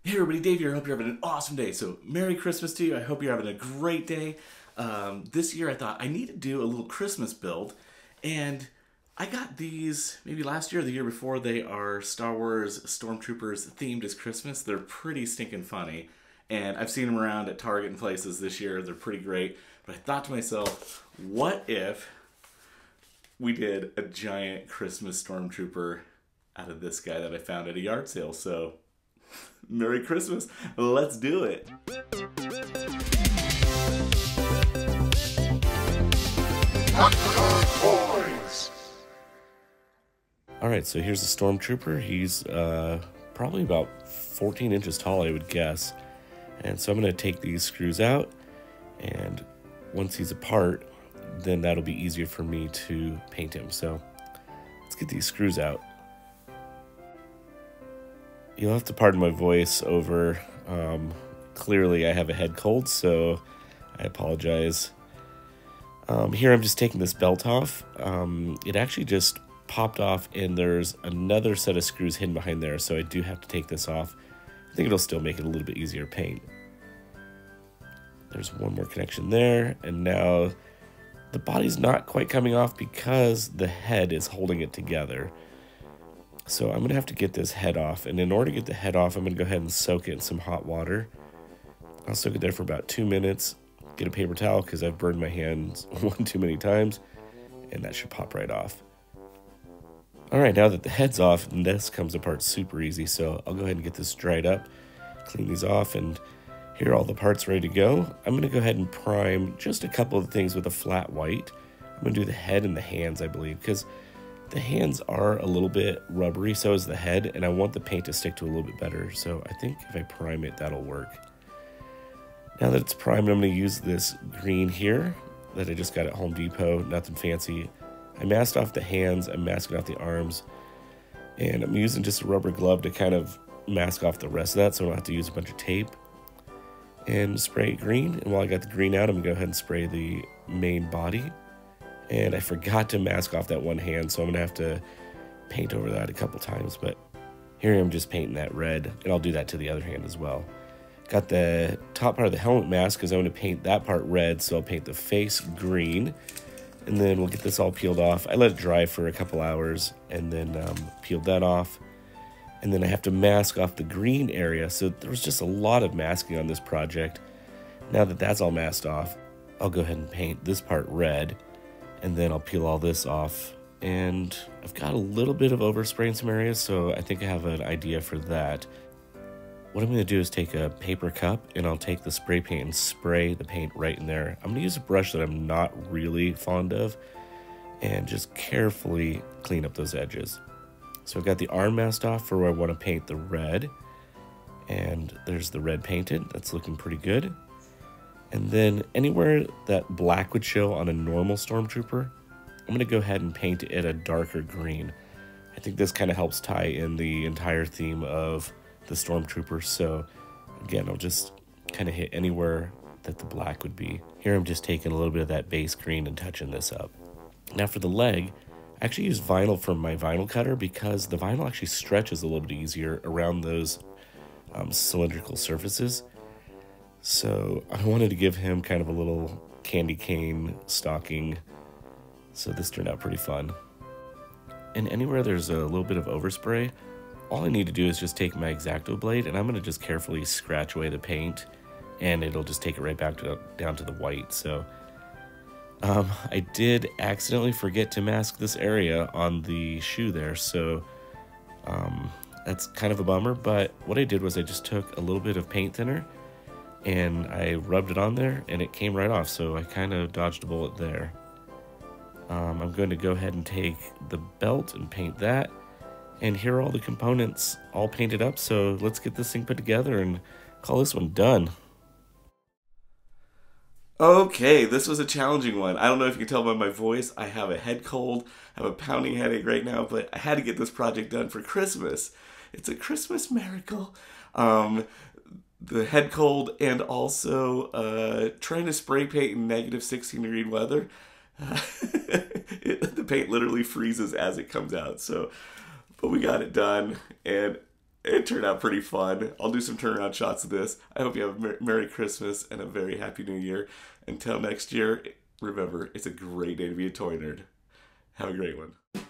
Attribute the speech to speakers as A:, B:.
A: Hey everybody, Dave here. I hope you're having an awesome day. So, Merry Christmas to you. I hope you're having a great day. This year I thought I need to do a little Christmas build, and I got these maybe last year or the year before. They are Star Wars Stormtroopers themed as Christmas. They're pretty stinking funny, and I've seen them around at Target and places this year. They're pretty great. But I thought to myself, what if we did a giant Christmas Stormtrooper out of this guy that I found at a yard sale? So, Merry Christmas. Let's do it. Alright, so here's the Stormtrooper. He's probably about 14 inches tall, I would guess. And so I'm going to take these screws out, and once he's apart, then that'll be easier for me to paint him. So let's get these screws out. You'll have to pardon my voice over, clearly I have a head cold, so I apologize. Here I'm just taking this belt off. It actually just popped off, and there's another set of screws hidden behind there, so I do have to take this off. I think it'll still make it a little bit easier to paint. There's one more connection there, and now the body's not quite coming off because the head is holding it together. So I'm going to have to get this head off, and in order to get the head off, I'm going to go ahead and soak it in some hot water. I'll soak it there for about 2 minutes, get a paper towel because I've burned my hands one too many times, and that should pop right off. Alright, now that the head's off, this comes apart super easy, so I'll go ahead and get this dried up, clean these off, and here are all the parts ready to go. I'm going to go ahead and prime just a couple of things with a flat white. I'm going to do the head and the hands, I believe, because the hands are a little bit rubbery, so is the head, and I want the paint to stick to a little bit better, so I think if I prime it, that'll work. Now that it's primed, I'm going to use this green here that I just got at Home Depot, nothing fancy. I masked off the hands, I'm masking off the arms, and I'm using just a rubber glove to kind of mask off the rest of that so I don't have to use a bunch of tape. And spray it green, and while I got the green out, I'm going to go ahead and spray the main body. And I forgot to mask off that one hand, so I'm going to have to paint over that a couple times. But here I'm just painting that red, and I'll do that to the other hand as well. Got the top part of the helmet mask because I'm going to paint that part red, so I'll paint the face green. And then we'll get this all peeled off. I let it dry for a couple hours, and then peeled that off. And then I have to mask off the green area, so there was just a lot of masking on this project. Now that that's all masked off, I'll go ahead and paint this part red. And then I'll peel all this off, and I've got a little bit of overspray in some areas, so I think I have an idea for that. What I'm going to do is take a paper cup, and I'll take the spray paint and spray the paint right in there. I'm going to use a brush that I'm not really fond of, and just carefully clean up those edges. So I've got the arm masked off for where I want to paint the red, and there's the red painted. That's looking pretty good. And then anywhere that black would show on a normal Stormtrooper, I'm going to go ahead and paint it a darker green. I think this kind of helps tie in the entire theme of the Stormtrooper. So again, I'll just kind of hit anywhere that the black would be. Here I'm just taking a little bit of that base green and touching this up. Now for the leg, I actually use vinyl from my vinyl cutter because the vinyl actually stretches a little bit easier around those cylindrical surfaces. So I wanted to give him kind of a little candy cane stocking, so this turned out pretty fun. And anywhere there's a little bit of overspray, all I need to do is just take my X-Acto blade, and I'm going to just carefully scratch away the paint, and it'll just take it right back down to the white. So I did accidentally forget to mask this area on the shoe there, so that's kind of a bummer. But what I did was I just took a little bit of paint thinner, and I rubbed it on there, and it came right off, so I kind of dodged a bullet there. I'm going to go ahead and take the belt and paint that, and here are all the components all painted up, so let's get this thing put together and call this one done. Okay, this was a challenging one. I don't know if you can tell by my voice, I have a head cold, I have a pounding headache right now, but I had to get this project done for Christmas. It's a Christmas miracle. The head cold, and also trying to spray paint in negative 16-degree weather. The paint literally freezes as it comes out. So, but we got it done, and it turned out pretty fun. I'll do some turnaround shots of this. I hope you have a Merry Christmas and a very Happy New Year. Until next year, remember, it's a great day to be a toy nerd. Have a great one.